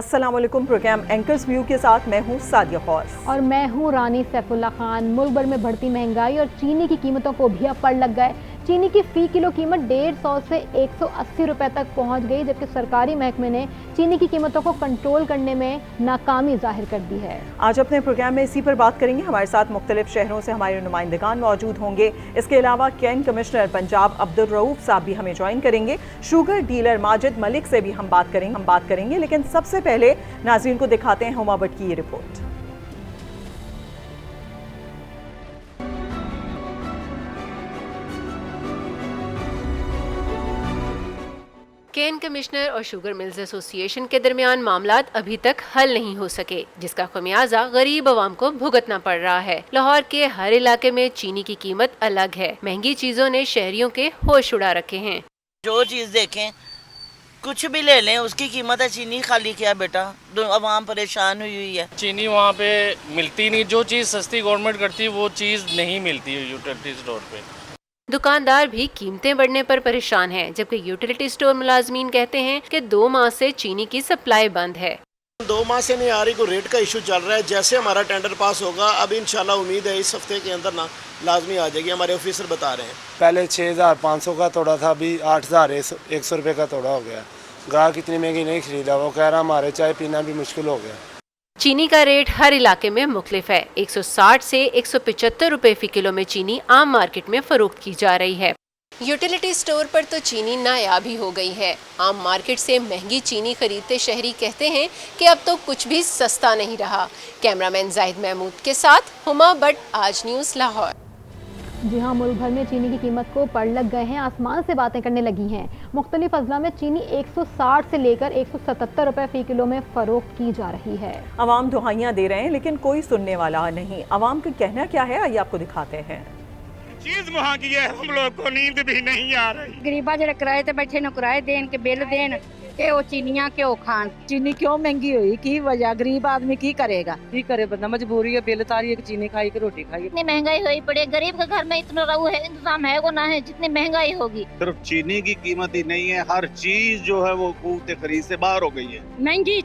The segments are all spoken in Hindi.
अस्सलाम वालेकुम। प्रोग्राम एंकर्स व्यू के साथ मैं हूं सादिया खौस और मैं हूं रानी सैफुल्ला खान। मुल्क भर में बढ़ती महंगाई और चीनी की कीमतों को भी अब पड़ लग गए। चीनी की फी किलो कीमत 150 से 180 रुपए तक पहुंच गई, जबकि सरकारी महकमे ने चीनी की कीमतों को कंट्रोल करने में नाकामी जाहिर कर दी है। आज अपने प्रोग्राम में इसी पर बात करेंगे। हमारे साथ मुख्तलिफ शहरों से हमारे नुमाइंदगान मौजूद होंगे। इसके अलावा कैन कमिश्नर पंजाब अब्दुल रऊफ साहब भी हमें ज्वाइन करेंगे। शुगर डीलर माजिद मलिक से भी हम बात करेंगे। लेकिन सबसे पहले नाज़रीन को दिखाते हैं हुमा भट्ट की ये रिपोर्ट। कैन कमिश्नर और शुगर मिल्स एसोसिएशन के दरमियान मामलात अभी तक हल नहीं हो सके, जिसका खमियाजा गरीब आवाम को भुगतना पड़ रहा है। लाहौर के हर इलाके में चीनी की कीमत अलग है। महंगी चीजों ने शहरियों के होश उड़ा रखे हैं। जो चीज देखें, कुछ भी ले लें, उसकी कीमत है। चीनी खाली क्या बेटा, आवाम परेशान हुई है। चीनी वहाँ पे मिलती नहीं, जो चीज़ सस्ती गवर्नमेंट करती है वो चीज़ नहीं मिलती है यूटिलिटी स्टोर पे। दुकानदार भी कीमतें बढ़ने पर परेशान हैं, जबकि यूटिलिटी स्टोर मुलाजमीन कहते हैं कि 2 माह से चीनी की सप्लाई बंद है। 2 माह से नहीं आ रही, कोई रेट का इशू चल रहा है। जैसे हमारा टेंडर पास होगा, अब इंशाल्लाह उम्मीद है इस हफ्ते के अंदर ना लाजमी आ जाएगी, हमारे ऑफिसर बता रहे हैं। पहले 6500 का तोड़ा था, अभी 8100 रुपये का तोड़ा हो गया। ग्राहक इतनी महंगी नहीं खरीदा, वो कह रहा हमारे चाय पीना भी मुश्किल हो गया। चीनी का रेट हर इलाके में मुख्तलिफ है। 160 से 175 रुपए फी किलो में चीनी आम मार्केट में फरोख्त की जा रही है। यूटिलिटी स्टोर पर तो चीनी नायाब ही हो गई है। आम मार्केट से महंगी चीनी खरीदते शहरी कहते हैं कि अब तो कुछ भी सस्ता नहीं रहा। कैमरामैन जाहिद महमूद के साथ हुमा भट्ट, आज न्यूज़ लाहौर। जी हाँ, मुल्क भर में चीनी की कीमत को पड़ लग गए हैं। आसमान से बातें करने लगी हैं। मुख्तलिफ अजला में चीनी 160 से लेकर 177 रुपए फी किलो में फरोख्त की जा रही है। अवाम दुहाइयां दे रहे हैं, लेकिन कोई सुनने वाला नहीं। अवाम का कहना क्या है, आइए आपको दिखाते हैं। चीज महंगी है, हम लोग को नींद भी नहीं आ रही। गरीबा जरा किराए ते बैठे न किराए देन के बिल देन के वो चीनियां क्यों खान। चीनी क्यों महंगी हुई, की वजह, गरीब आदमी की करेगा, की करे बंदा, मजबूरी है, बिल तारी है कि चीनी खाई कि रोटी खाई। इतनी महंगाई हुई पड़े, गरीब के घर में इतना रहू है, इंतजाम है वो ना है, जितनी महंगाई होगी। सिर्फ चीनी की कीमत ही नहीं है, हर चीज जो है वो क़ुव्वत खरीद से बाहर हो गई है। महंगी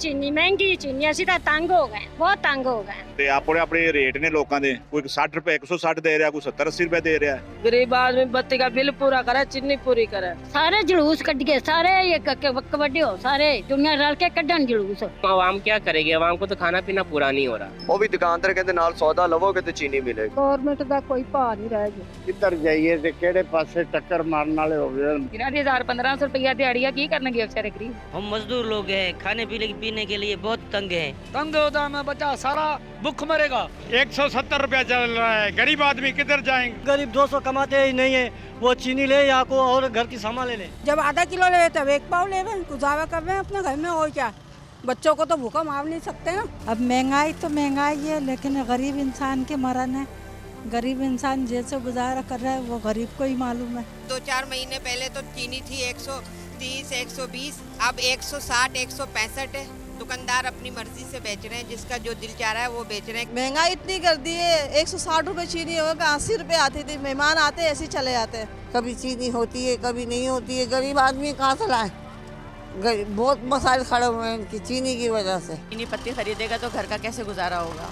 चीनी ਅਸੀਂ ਤਾਂ ਤੰਗ ਹੋ ਗਏ, ਬਹੁਤ ਤੰਗ ਹੋ ਗਏ। ਤੇ ਆਪਣੇ ਆਪਣੇ ਰੇਟ ਨੇ ਲੋਕਾਂ ਦੇ, ਕੋਈ 60 ਰੁਪਏ 160 ਦੇ ਰਿਹਾ, ਕੋਈ 70 80 ਰੁਪਏ ਦੇ ਰਿਹਾ। गरीब आदमी बत्ती का बिल पूरा करे, चीनी पूरी करे। सारे जुलूस कट गए, सारे ये कबड्डी हो, सारे दुनिया रल के कड्डन जुलूस। आवाम क्या करेगी, आवाम को तो खाना पीना पूरा नहीं हो रहा। वो भी दुकानदार कहते नाल सौदा लवोगे तो चीनी मिलेगी। गवर्नमेंट का कोई भाव नहीं रह गया। किधर जाइए ते केड़े पासे टक्कर मारन वाले हो गए। 1500 रुपया दिहाड़िया की करने बेचारे गरीब। हम मजदूर लोग हैं, खाने पीने के लिए बहुत तंग है। तंग होता है बच्चा सारा भूख मरेगा। 170 रुपया चल रहा है, गरीब आदमी किधर जाएंगे। गरीब 200 कमाते ही नहीं है, वो चीनी ले या को और घर की सामान ले ले। जब आधा किलो ले तब 1 पाव ले, गुजारा कर रहे हैं अपने घर में, और क्या। बच्चों को तो भूखा मार नहीं सकते ना। अब महंगाई तो महंगाई है, लेकिन गरीब इंसान के मरण है। गरीब इंसान जैसे गुजारा कर रहा है वो गरीब को ही मालूम है। 2-4 महीने पहले तो चीनी थी 130, 120, अब 160, 165 है। दुकानदार अपनी मर्जी से बेच रहे हैं, जिसका जो दिल चाह रहा है वो बेच रहे हैं। महंगाई इतनी कर दी है, 160 रुपए चीनी होगा, 80 रुपए आती थी। मेहमान आते ऐसे ही चले जाते हैं। कभी चीनी होती है, कभी नहीं होती है। गरीब आदमी कहाँ से लाए, बहुत मसाइल खड़े हुए हैं इनकी चीनी की वजह से। चीनी पत्ती खरीदेगा तो घर का कैसे गुजारा होगा,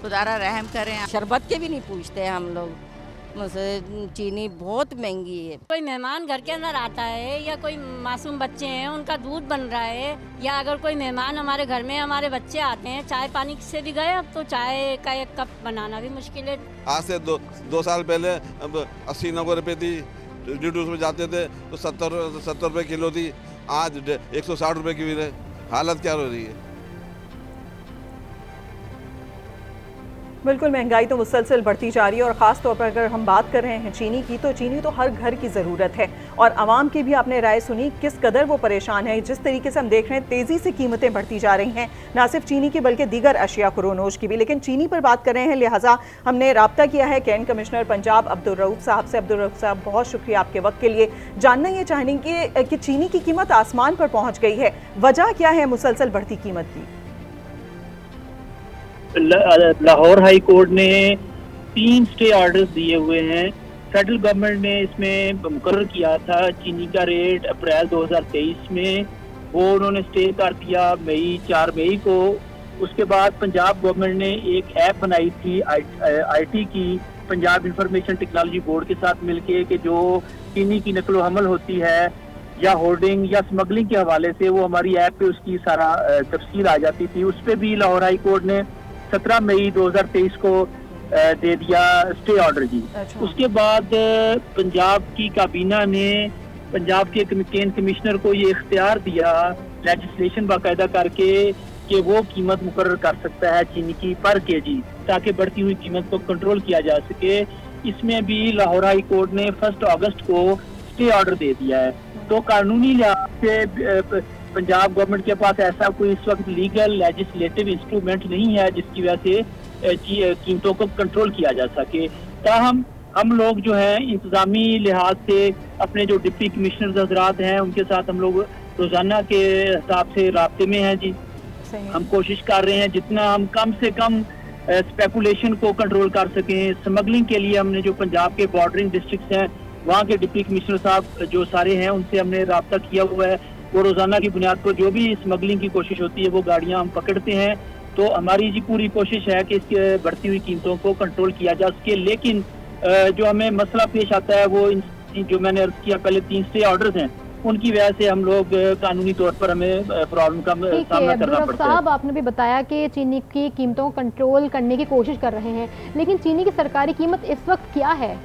खुदारा रहम करें। शरबत के भी नहीं पूछते हम लोग, चीनी बहुत महंगी है। कोई मेहमान घर के अंदर आता है या कोई मासूम बच्चे हैं, उनका दूध बन रहा है, या अगर कोई मेहमान हमारे घर में हमारे बच्चे आते हैं, चाय पानी से भी गए, अब तो चाय का 1 कप बनाना भी मुश्किल है। आज से दो साल पहले 80-90 रुपये थी, ड्यूटी में जाते थे तो 70 रुपये किलो थी, आज 160 रुपये की भी हालत क्या हो रही है। बिल्कुल, महंगाई तो मुसलसल बढ़ती जा रही है। और ख़ास तौर पर अगर हम बात कर रहे हैं चीनी की, तो चीनी तो हर घर की ज़रूरत है। और आवाम की भी आपने राय सुनी, किस कदर वो परेशान है। जिस तरीके से हम देख रहे हैं, तेज़ी से कीमतें बढ़ती जा रही हैं, ना सिर्फ चीनी की बल्कि दीगर अशिया कुरोनोश की भी। लेकिन चीनी पर बात कर रहे हैं, लिहाजा हमने रब्ता किया है कैन कमिश्नर पंजाब अब्दुल रऊफ साहब से। अब्दुल रऊफ साहब, बहुत शुक्रिया आपके वक्त के लिए। जानना ये चाहेंगे कि चीनी की कीमत आसमान पर पहुँच गई है, वजह क्या है मुसलसल बढ़ती कीमत की? लाहौर हाई कोर्ट ने 3 स्टे ऑर्डर्स दिए हुए हैं। फेडरल गवर्नमेंट ने इसमें मुकर्रर किया था चीनी का रेट अप्रैल 2023 में वो उन्होंने स्टे कर दिया 4 मई को। उसके बाद पंजाब गवर्नमेंट ने एक ऐप बनाई थी IT की, पंजाब इंफॉर्मेशन टेक्नोलॉजी बोर्ड के साथ मिलके, कि जो चीनी की नकलो हमल होती है या होर्डिंग या स्मगलिंग के हवाले से, वो हमारी ऐप पे उसकी सारा तफसील आ जाती थी। उस पर भी लाहौर हाई कोर्ट ने 17 मई 2023 को दे दिया स्टे ऑर्डर जी। उसके बाद पंजाब की काबीना ने पंजाब के केन कमिश्नर को ये इख्तियार दिया लेजिस्लेशन बाकायदा करके कि वो कीमत मुकर्रर कर सकता है चीनी की पर केजी, ताकि बढ़ती हुई कीमत को कंट्रोल किया जा सके। इसमें भी लाहौर हाई कोर्ट ने 1 अगस्त को स्टे ऑर्डर दे दिया है। तो कानूनी लिहाज से पंजाब गवर्नमेंट के पास ऐसा कोई इस वक्त लीगल लेजिस्लेटिव इंस्ट्रूमेंट नहीं है जिसकी वजह से कीमतों को कंट्रोल किया जा सके। ताहम हम लोग जो है इंतजामी लिहाज से अपने जो डिप्टी कमिश्नर हजरात हैं उनके साथ हम लोग रोजाना के हिसाब से राब्ते में हैं जी। हम कोशिश कर रहे हैं जितना हम कम से कम स्पेकुलेशन को कंट्रोल कर सकें। स्मगलिंग के लिए हमने जो पंजाब के बॉर्डरिंग डिस्ट्रिक्ट्स हैं वहाँ के डिप्टी कमिश्नर साहब जो सारे हैं उनसे हमने रब्ता किया हुआ है। वो रोजाना की बुनियाद पर जो भी स्मगलिंग की कोशिश होती है वो गाड़ियाँ हम पकड़ते हैं। तो हमारी जी पूरी कोशिश है कि इसकी बढ़ती हुई कीमतों को कंट्रोल किया जा सके। लेकिन जो हमें मसला पेश आता है वो जो मैंने अर्ज किया पहले 3 स्टे ऑर्डर्स हैं, उनकी वजह से हम लोग कानूनी तौर पर हमें प्रॉब्लम का सामना करना पड़ता है। साहब, आपने भी बताया कि चीनी की कीमतों को कंट्रोल करने की कोशिश कर रहे हैं, लेकिन चीनी की सरकारी कीमत इस वक्त क्या है?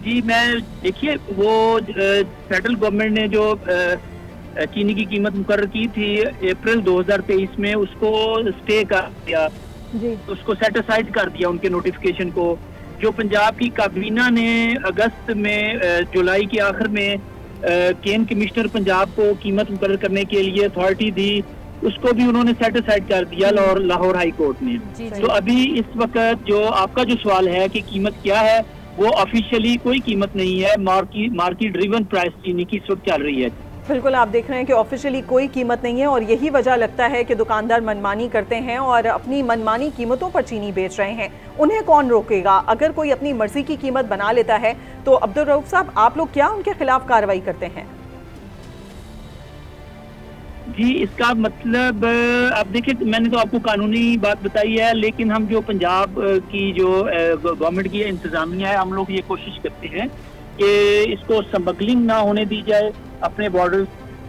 जी मैं देखिए, वो फेडरल गवर्नमेंट ने जो चीनी की कीमत मुकर्रर की थी अप्रैल 2023 में, उसको स्टे कर दिया जी, उसको सेट असाइड कर दिया उनके नोटिफिकेशन को। जो पंजाब की काबीना ने अगस्त में जुलाई के आखिर में केन कमिश्नर पंजाब को कीमत मुकर्रर करने के लिए अथॉरिटी दी, उसको भी उन्होंने सेट असाइड कर दिया लाहौर हाई कोर्ट ने। तो अभी इस वक्त जो आपका जो सवाल है कि कीमत क्या है, वो ऑफिशियली कोई कीमत नहीं है, मार्केट ड्रिवन प्राइस चीनी की इस वक्त चल रही है। बिल्कुल, आप देख रहे हैं कि ऑफिशियली कोई कीमत नहीं है और यही वजह लगता है कि दुकानदार मनमानी करते हैं और अपनी मनमानी कीमतों पर चीनी बेच रहे हैं। उन्हें कौन रोकेगा? अगर कोई अपनी मर्जी की कीमत बना लेता है तो अब्दुल रऊफ साहब, आप लोग क्या उनके खिलाफ कार्रवाई करते हैं? जी, इसका मतलब आप देखिए, मैंने तो आपको कानूनी बात बताई है, लेकिन हम जो पंजाब की जो गवर्नमेंट की इंतजामिया है, हम लोग ये कोशिश करते हैं कि इसको स्मगलिंग ना होने दी जाए। अपने बॉर्डर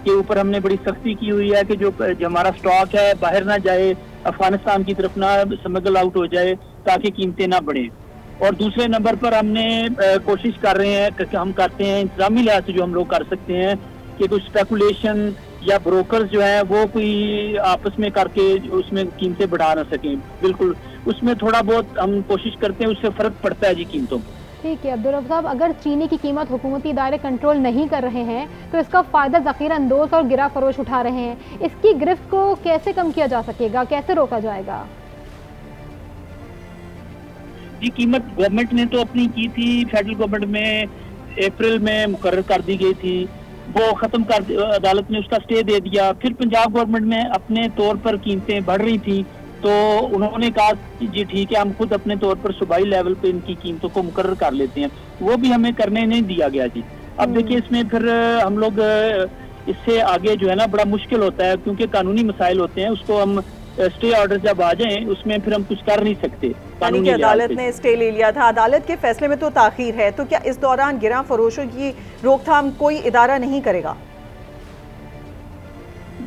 के ऊपर हमने बड़ी सख्ती की हुई है कि जो हमारा स्टॉक है बाहर ना जाए, अफगानिस्तान की तरफ ना स्मगल आउट हो जाए, ताकि कीमतें ना बढ़े। और दूसरे नंबर पर हमने कोशिश कर रहे हैं, हम करते हैं इंतजामी लिहाज से जो हम लोग कर सकते हैं कि कुछ स्पेकुलेशन या ब्रोकर्स जो है वो कोई आपस में करके उसमें कीमतें बढ़ा ना सकें। बिल्कुल, उसमें थोड़ा बहुत हम कोशिश करते हैं, उससे फर्क पड़ता है जी कीमतों पर। ठीक है अब्दुल रऊफ साहब, अगर चीनी की कीमत हुकूमती इदारे कंट्रोल नहीं कर रहे हैं तो इसका फ़ायदा ज़ख़ीरा अंदोज़ और गिरा फरोश उठा रहे हैं। इसकी गिरफ्त को कैसे कम किया जा सकेगा, कैसे रोका जाएगा? जी, कीमत गवर्नमेंट ने तो अपनी की थी, फेडरल गवर्नमेंट में अप्रैल में मुकर्रर कर दी गई थी, वो ख़त्म कर, अदालत ने उसका स्टे दे दिया। फिर पंजाब गवर्नमेंट में अपने तौर पर कीमतें बढ़ रही थी, तो उन्होंने कहा जी ठीक है, हम खुद अपने तौर पर सूबाई लेवल पे इनकी कीमतों को मुकर्रर कर लेते हैं। वो भी हमें करने नहीं दिया गया जी। अब देखिए, इसमें फिर हम लोग इससे आगे जो है ना बड़ा मुश्किल होता है, क्योंकि कानूनी मसाइल होते हैं, उसको हम स्टे ऑर्डर जब आ जाएं उसमें फिर हम कुछ कर नहीं सकते। यानी कि अदालत ने स्टे ले लिया था, अदालत के फैसले में तो ताखीर है, तो क्या इस दौरान गिरा फरोशों की रोकथाम कोई इदारा नहीं करेगा?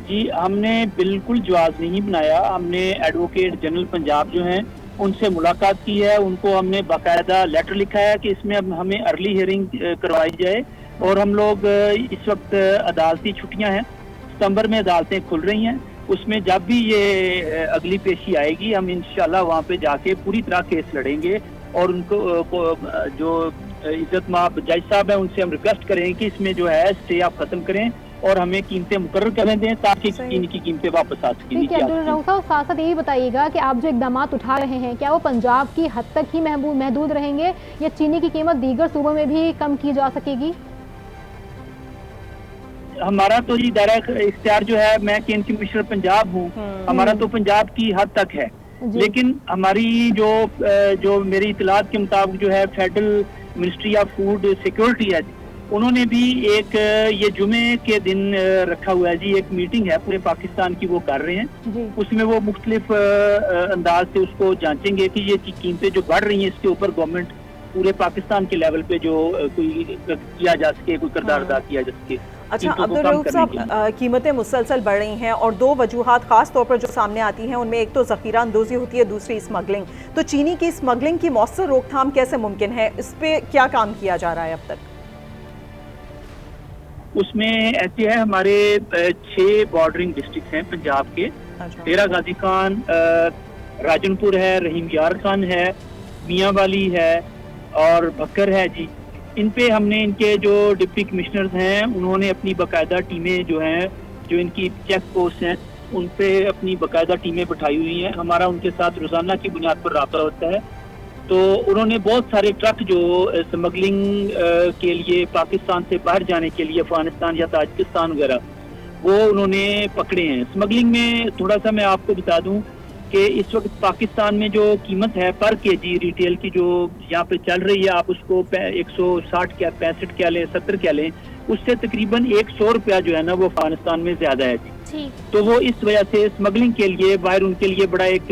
जी, हमने बिल्कुल जवाब नहीं बनाया। हमने एडवोकेट जनरल पंजाब जो हैं उनसे मुलाकात की है, उनको हमने बाकायदा लेटर लिखा है कि इसमें अब हमें अर्ली हियरिंग करवाई जाए। और हम लोग इस वक्त अदालती छुट्टियां हैं, सितंबर में अदालतें खुल रही हैं, उसमें जब भी ये अगली पेशी आएगी हम इंशाल्लाह वहाँ पे जाके पूरी तरह केस लड़ेंगे। और उनको जो इज्जत माब जज साहब हैं उनसे हम रिक्वेस्ट करें कि इसमें जो है स्टे आप खत्म करें और हमें कीमतें मुकर्रर करने दें, ताकि चीनी की कीमतें वापस आ सकें। ठीक है अब्दुल रऊफ साहब, साथ साथ यही बताइएगा कि आप जो इकदाम उठा रहे हैं, क्या वो पंजाब की हद तक ही महदूद रहेंगे या चीनी की कीमत दीगर सूबों में भी कम की जा सकेगी? हमारा तो जी दायरा इख्तियार जो है, मैं केन कमिश्नर पंजाब हूँ, हमारा तो पंजाब की हद तक है, लेकिन हमारी जो मेरी इतलात के मुताबिक जो है federal ministry of food security है, उन्होंने भी एक ये जुमे के दिन रखा हुआ है जी, एक मीटिंग है पूरे पाकिस्तान की, वो कर रहे हैं। उसमें वो मुख्तलिफ अंदाज से उसको जांचेंगे कि ये कीमतें जो बढ़ रही हैं इसके ऊपर गवर्नमेंट पूरे पाकिस्तान के लेवल पे जो कोई किया जा सके, कोई किरदार अदा किया जा सके। अच्छा अब्दुल रऊफ साहब, कीमतें मुसलसल बढ़ रही हैं और दो वजूहात खास तौर पर जो सामने आती हैं उनमें एक तो ज़ख़ीरा अंदोज़ी होती है, दूसरी स्मगलिंग। तो चीनी की स्मगलिंग की मौसर रोकथाम कैसे मुमकिन है, इस पे क्या काम किया जा रहा है अब तक? उसमें ऐसे है, हमारे 6 बॉर्डरिंग डिस्ट्रिक्ट हैं पंजाब के। डेरा गाजी खान, राजनपुर है, रहीम यार खान है, मियाँ वाली है और बकर है जी। इन पे हमने इनके जो डिप्टी कमिश्नर्स हैं उन्होंने अपनी बाकायदा टीमें जो हैं, जो इनकी चेक पोस्ट हैं, उन पे अपनी बाकायदा टीमें बिठाई हुई हैं। हमारा उनके साथ रोजाना की बुनियाद पर रब्ता होता है। तो उन्होंने बहुत सारे ट्रक जो स्मगलिंग के लिए पाकिस्तान से बाहर जाने के लिए अफगानिस्तान या ताजिकिस्तान वगैरह, वो उन्होंने पकड़े हैं। स्मगलिंग में थोड़ा सा मैं आपको बता दूं कि इस वक्त पाकिस्तान में जो कीमत है पर केजी रिटेल की जो यहाँ पे चल रही है, आप उसको 160 क्या 65 क्या लें, 70 क्या लें, उससे तकरीबन 100 रुपया जो है ना वो अफगानिस्तान में ज्यादा है जी। तो वो इस वजह से स्मगलिंग के लिए बाहर उनके लिए बड़ा एक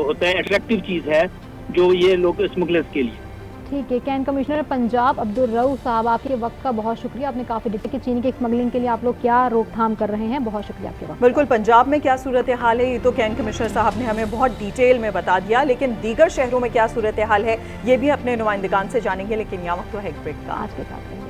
होता है अट्रैक्टिव चीज है जो ये लोग स्मगलर्स के लिए। ठीक है, कैंट कमिश्नर पंजाब अब्दुल रऊफ साहब, आपके वक्त का बहुत शुक्रिया। आपने काफ़ी डिटेल की चीनी के स्मगलिंग के लिए आप लोग क्या रोकथाम कर रहे हैं, बहुत शुक्रिया आपके वक्त। बिल्कुल, पंजाब में क्या सूरत हाल है ये तो कैंट कमिश्नर साहब ने हमें बहुत डिटेल में बता दिया, लेकिन दीगर शहरों में क्या सूरत हाल है ये भी अपने नुमाइंदगान से जानेंगे। लेकिन यहाँ वक्त तो है एक ब्रेक का। आज के साथ रहिए।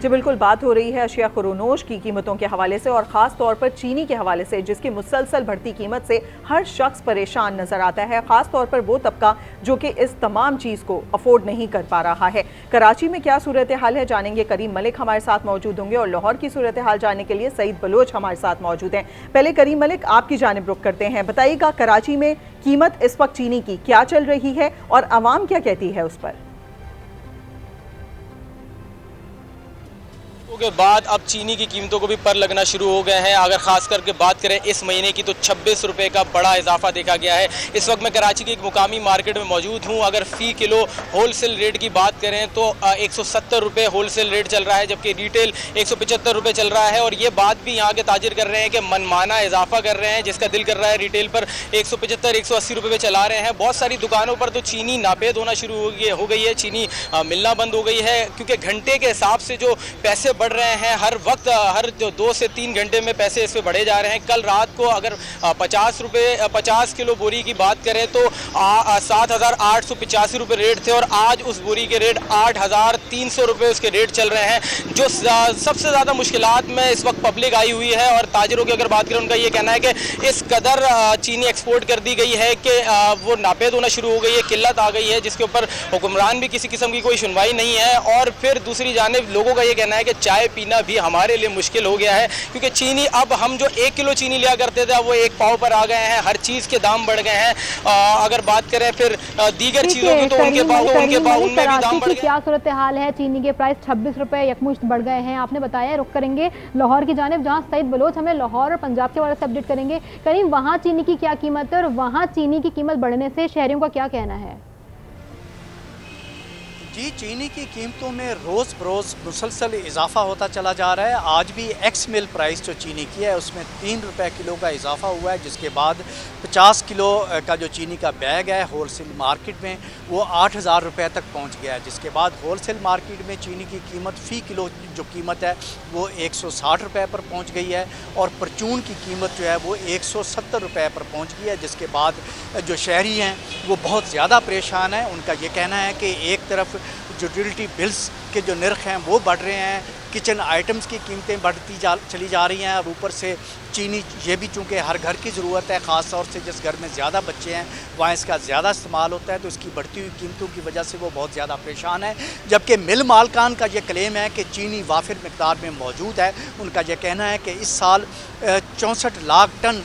जी बिल्कुल, बात हो रही है अशिया खुरोनोश की कीमतों के हवाले से और ख़ास तौर पर चीनी के हवाले से, जिसकी मुसलसल बढ़ती कीमत से हर शख्स परेशान नज़र आता है, ख़ास तौर पर वो तबका जो कि इस तमाम चीज़ को अफोर्ड नहीं कर पा रहा है। कराची में क्या सूरत हाल है जानेंगे, करीम मलिक हमारे साथ मौजूद होंगे और लाहौर की सूरत हाल जानने के लिए सईद बलोच हमारे साथ मौजूद हैं। पहले करीम मलिक, आपकी जानिब रुख करते हैं, बताइएगा कराची में कीमत इस वक्त चीनी की क्या चल रही है और आवाम क्या कहती है उस पर? के बाद अब चीनी की कीमतों को भी पर लगना शुरू हो गए हैं। अगर खास करके बात करें इस महीने की तो 26 रुपये का बड़ा इजाफा देखा गया है। इस वक्त मैं कराची की एक मुकामी मार्केट में मौजूद हूं। अगर फ़ी किलो होलसेल रेट की बात करें तो 170 रुपये होलसेल रेट चल रहा है, जबकि रिटेल 175 रुपये चल रहा है। और ये बात भी यहाँ के ताजिर कर रहे हैं कि मनमाना इजाफा कर रहे हैं, जिसका दिल कर रहा है रिटेल पर 175-180 रुपये पे चला रहे हैं। बहुत सारी दुकानों पर तो चीनी नापेद होना शुरू हो गई है, चीनी मिलना बंद हो गई है, क्योंकि घंटे के हिसाब से जो पैसे बढ़ रहे हैं, हर वक्त हर 2 से 3 घंटे में पैसे इस पे बढ़े जा रहे हैं। कल रात को अगर 50 किलो बोरी की बात करें तो 7,885 रुपये रेट थे और आज उस बोरी के रेट 8,300 रुपये उसके रेट चल रहे हैं। जो सबसे ज़्यादा मुश्किलात में इस वक्त पब्लिक आई हुई है और ताजिरों की अगर बात करें, उनका ये कहना है कि इस कदर चीनी एक्सपोर्ट कर दी गई है कि वो नापेद होना शुरू हो गई है, किल्लत आ गई है, जिसके ऊपर हुक्मरान भी किसी किस्म की कोई सुनवाई नहीं है। और फिर दूसरी जानिब लोगों का ये कहना है कि चाय पीना भी हमारे लिए मुश्किल हो गया है, क्योंकि चीनी अब हम जो 1 किलो चीनी लिया करते थे वो 1 पाव पर आ गए हैं। हर चीज़ के दाम बढ़ गए हैं। अगर बात करें फिर दीगर चीज़ों की तो उनके भाव उनमें भी दाम बढ़ गए। क्या सूरत हाल है, चीनी के प्राइस 26 रुपये यकमुश्त बढ़ गए हैं, आपने बताया। रुक करेंगे लाहौर की जानिब, जहाँ सईद बलोच हमें लाहौर और पंजाब के बारे से अपडेट करेंगे। करीम, वहाँ चीनी की क्या कीमत है और वहाँ चीनी की कीमत बढ़ने से शहरियों का क्या कहना है? जी, चीनी की कीमतों में रोज़ बरोज़ मुसलसल इजाफा होता चला जा रहा है। आज भी एक्स मिल प्राइस जो चीनी की है उसमें 3 रुपये किलो का इजाफा हुआ है, जिसके बाद 50 किलो का जो चीनी का बैग है होलसेल मार्केट में वो 8,000 रुपये तक पहुंच गया है। जिसके बाद होलसेल मार्केट में चीनी की कीमत फ़ी किलो जो कीमत है वो 160 रुपये पर पहुँच गई है और परचून की कीमत जो है वो 170 रुपये पर पहुँच गई है। जिसके बाद जो शहरी हैं वो बहुत ज़्यादा परेशान हैं। उनका ये कहना है कि एक तरफ यूटिलिटी बिल्स के जो नर्ख हैं वो बढ़ रहे हैं, किचन आइटम्स की कीमतें बढ़ती चली जा रही हैं, और ऊपर से चीनी ये भी चूँकि हर घर की ज़रूरत है, ख़ास तौर से जिस घर में ज़्यादा बच्चे हैं वहाँ इसका ज़्यादा इस्तेमाल होता है, तो इसकी बढ़ती हुई कीमतों की वजह से वो बहुत ज़्यादा परेशान है। जबकि मिल मालकान का ये क्लेम है कि चीनी वाफिर मिकदार में मौजूद है। उनका ये कहना है कि इस साल 64 लाख टन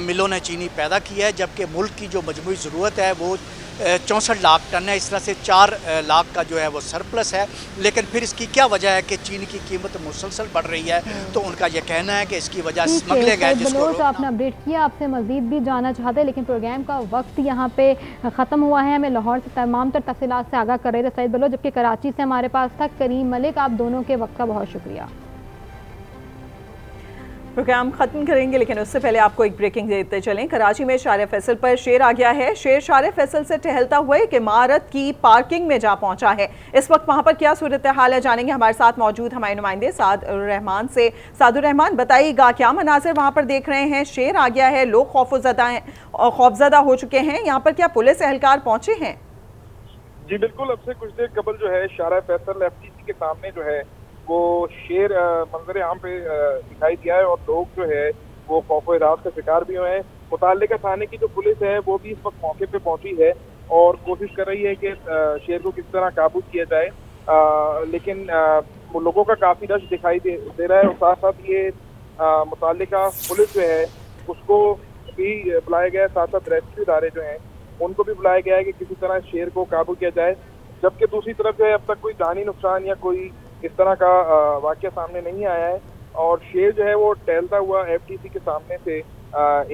मिलों ने चीनी पैदा किया है, जबकि मुल्क की जो मजमूई ज़रूरत है वो 64 लाख टन है। इस तरह से 4 लाख का जो है वो सरप्लस है। लेकिन फिर इसकी क्या वजह है कि चीनी की कीमत मुसलसल बढ़ रही है? तो उनका ये कहना है कि इसकी वजह स्मगलिंग है, जिसको आपने अपडेट किया। आपसे मजीद भी जानना चाहते हैं, लेकिन प्रोग्राम का वक्त यहाँ पे ख़त्म हुआ है। हमें लाहौर से तमाम तर तफसीलात से आगाह कर रहे थे सईद बलोच, जबकि कराची से हमारे पास था करीम मलिक। आप दोनों के वक्त का बहुत शुक्रिया। प्रोग्राम खत्म करेंगे, लेकिन उससे पहले आपको एक ब्रेकिंग देते चलें। कराची में शार फैसल पर शेर आ गया है। शेर शार फैसल से टहलता हुआ एक इमारत की पार्किंग में जा पहुंचा है। इस वक्त वहां पर क्या सूरत हाल है जानेंगे हमारे साथ मौजूद हमारे नुमाइंदे सादुर रहमान से। सादुर रहमान, बताइएगा क्या मनाजिर वहां पर देख रहे हैं? शेर आ गया है, लोग खौफजदा हो चुके हैं, यहाँ पर क्या पुलिस एहलकार पहुंचे हैं? जी बिल्कुल, अब से कुछ देर कबल जो है शार फैसल FTC के सामने जो है वो शेर मंजर आम पे दिखाई दिया है और लोग जो है वो खौफ हिरास का शिकार भी हुए हैं। मुताल्लिका थाने की जो पुलिस है वो भी इस वक्त मौके पे पहुंची है और कोशिश कर रही है कि शेर को किस तरह काबू किया जाए, लेकिन वो लोगों का काफी रश दिखाई दे रहा है। और साथ साथ ये मुताल्लिका पुलिस जो है उसको भी बुलाया गया है, साथ साथ रेस्क्यू इदारे जो हैं उनको भी बुलाया गया है कि किसी तरह शेर को काबू किया जाए। जबकि दूसरी तरफ जो है अब तक कोई जानी नुकसान या कोई इस तरह का वाकया सामने नहीं आया है और शेर जो है वो टहलता हुआ FTC के सामने से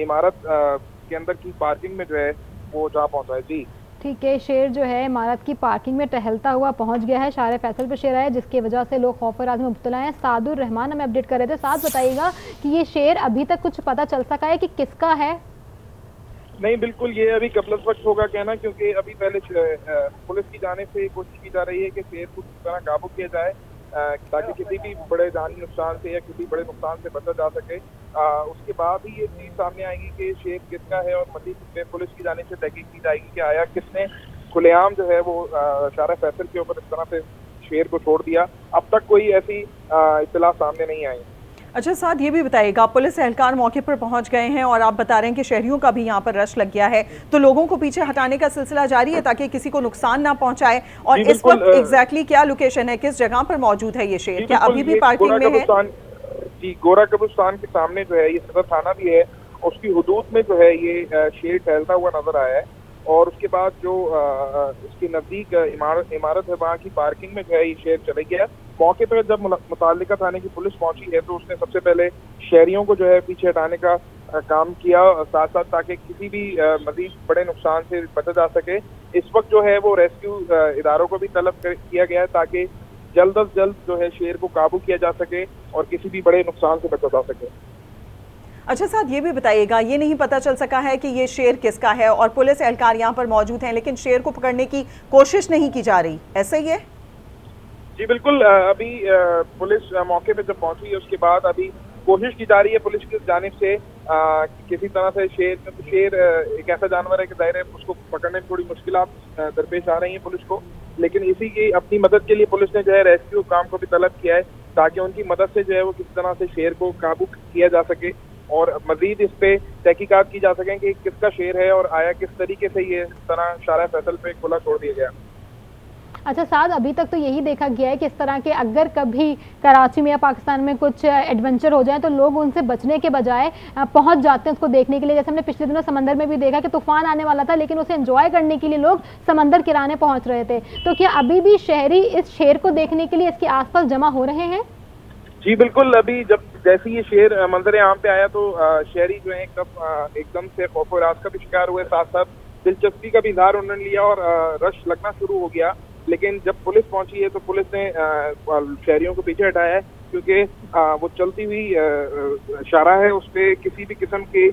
इमारत के अंदर की पार्किंग में जो है वो जा पहुंचा है। जी ठीक है, शेर जो है इमारत की पार्किंग में टहलता हुआ पहुंच गया है। शार फैसल पर शेर आया जिसकी वजह से लोग खौफ राज में मुब्तला हैं। सादुर रहमान हमें अपडेट कर रहे थे। साथ बताइएगा कि ये शेर अभी तक कुछ पता चल सका है कि किसका है? नहीं, बिल्कुल ये अभी कबल वक्त होगा कहना, क्योंकि अभी पहले पुलिस की जाने से कोशिश की जा रही है कि शेर को किस तरह काबू किया जाए ताकि किसी भी बड़े जानी नुकसान से या किसी बड़े नुकसान से बचा जा सके। उसके बाद ही ये चीज़ सामने आएगी कि शेर किसका है और मजीद पुलिस की जाने से तहकीक की जाएगी कि आया किसने खुलेआम जो है वो शार फैसल के ऊपर इस तरह से शेर को छोड़ दिया। अब तक कोई ऐसी इत्तला सामने नहीं आई। अच्छा साथ ये भी बताइएगा, पुलिस एहलकार मौके पर पहुंच गए हैं और आप बता रहे हैं कि शहरियों का भी यहाँ पर रश लग गया है, तो लोगों को पीछे हटाने का सिलसिला जारी है ताकि किसी को नुकसान ना पहुंचाए। और इस वक्त एग्जैक्टली क्या लोकेशन है, किस जगह पर मौजूद है ये शेर? क्या अभी भी पार्किंग में है? जी, गोरा कब्रिस्तान के सामने जो है ये सदर थाना भी है, उसकी हुदूद में जो है ये शेर टहलता हुआ नजर आया है। और उसके बाद जो इसके नजदीक इमारत है वहाँ की पार्किंग में जो है ये शेर चले गया। मौके पर जब मुताल्लिका थाने की पुलिस पहुंची है तो उसने सबसे पहले शहरियों को जो है पीछे हटाने का काम किया, साथ साथ ताकि किसी भी मजीद बड़े नुकसान से बचा जा सके। इस वक्त जो है वो रेस्क्यू इदारों को भी तलब किया गया है ताकि जल्द अज जल्द जो है शेर को काबू किया जा सके और किसी भी बड़े नुकसान से बचा जा सके। अच्छा साथ ये भी बताइएगा, ये नहीं पता चल सका है कि ये शेर किसका है और पुलिस एहलकार यहाँ पर मौजूद हैं लेकिन शेर को पकड़ने की कोशिश नहीं की जा रही, ऐसा ही है? जी बिल्कुल, अभी पुलिस मौके पे जब पहुंची है उसके बाद अभी कोशिश की जा रही है पुलिस की जानिब से किसी तरह से शेर एक ऐसा जानवर है कि जाहिर है उसको पकड़ने में थोड़ी मुश्किलात दरपेश आ रही हैं पुलिस को, लेकिन इसी की अपनी मदद के लिए पुलिस ने जो है रेस्क्यू काम को भी तलब किया है ताकि उनकी मदद से जो है वो किसी तरह से शेर को काबू किया जा सके और मजीद इस पे तहकीकात की जा सकें कि किसका शेर है और आया किस तरीके से ये इस तरह शारा फैसल पे खुला छोड़ दिया गया। अच्छा साथ अभी तक तो यही देखा गया है कि इस तरह के अगर कभी कराची में या पाकिस्तान में कुछ एडवेंचर हो जाए तो लोग उनसे बचने के बजाय पहुंच जाते हैं उसको देखने के लिए। जैसे हमने पिछले दिनों समंदर में भी देखा कि तूफान आने वाला था लेकिन उसे एंजॉय करने के लिए लोग समंदर किराने पहुंच रहे थे। तो क्या अभी भी शहरी इस शेर को देखने के लिए इसके आसपास जमा हो रहे हैं? जी बिल्कुल, अभी जब जैसे ये शेर मंजर आम पे आया तो शहरी जो है एकदम से खौफ और राज का भी शिकार हुए, साथ साथ दिलचस्पी का भी इजहार उन्होंने लिया और रश लगना शुरू हो गया। लेकिन जब पुलिस पहुंची है तो पुलिस ने शहरियों को पीछे हटाया है क्योंकि वो चलती हुई शारा है, उस पर किसी भी किस्म के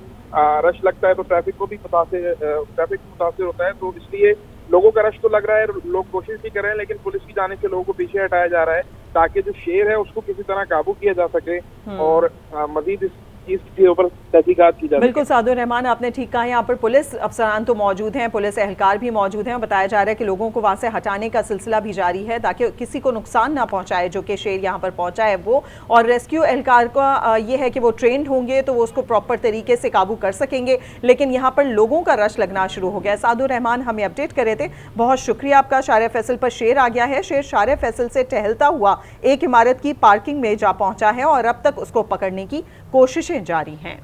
रश लगता है तो ट्रैफिक को भी मुतासिर होता है, तो इसलिए लोगों का रश तो लग रहा है, लोग कोशिश भी कर रहे हैं लेकिन पुलिस की जाने से लोगों को पीछे हटाया जा रहा है ताकि जो शेर है उसको किसी तरह काबू किया जा सके और मजीद इस चीज के ऊपर तहकीकात की जाए। बिल्कुल सादुर रहमान, आपने ठीक कहा, यहाँ पर पुलिस अफसरान तो मौजूद हैं, पुलिस एहलकार भी मौजूद हैं और बताया जा रहा है कि लोगों को वहाँ से हटाने का सिलसिला भी जारी है ताकि किसी को नुकसान ना पहुँचाए जो कि शेर यहाँ पर पहुँचा है वो। और रेस्क्यू एहलकार का ये है कि वो ट्रेंड होंगे तो वो उसको प्रॉपर तरीके से काबू कर सकेंगे, लेकिन यहाँ पर लोगों का रश लगना शुरू हो गया। सादुर रहमान हमें अपडेट कर रहे थे, बहुत शुक्रिया आपका। शार फैसल पर शेर आ गया है, शेर शार फैसल से टहलता हुआ एक इमारत की पार्किंग में जा पहुँचा है और अब तक उसको पकड़ने की कोशिशें जारी हैं।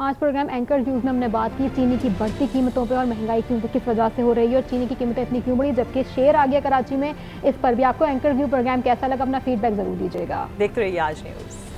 आज प्रोग्राम एंकर न्यूज़ में हमने बात की चीनी की बढ़ती कीमतों पे और महंगाई क्यों किस वजह से हो रही है और चीनी की कीमतें इतनी क्यों बढ़ी, जबकि शेर आ गया कराची में। इस पर भी आपको एंकर व्यू प्रोग्राम कैसा लगा, अपना फीडबैक जरूर दीजिएगा। देखते रहिए आज न्यूज़।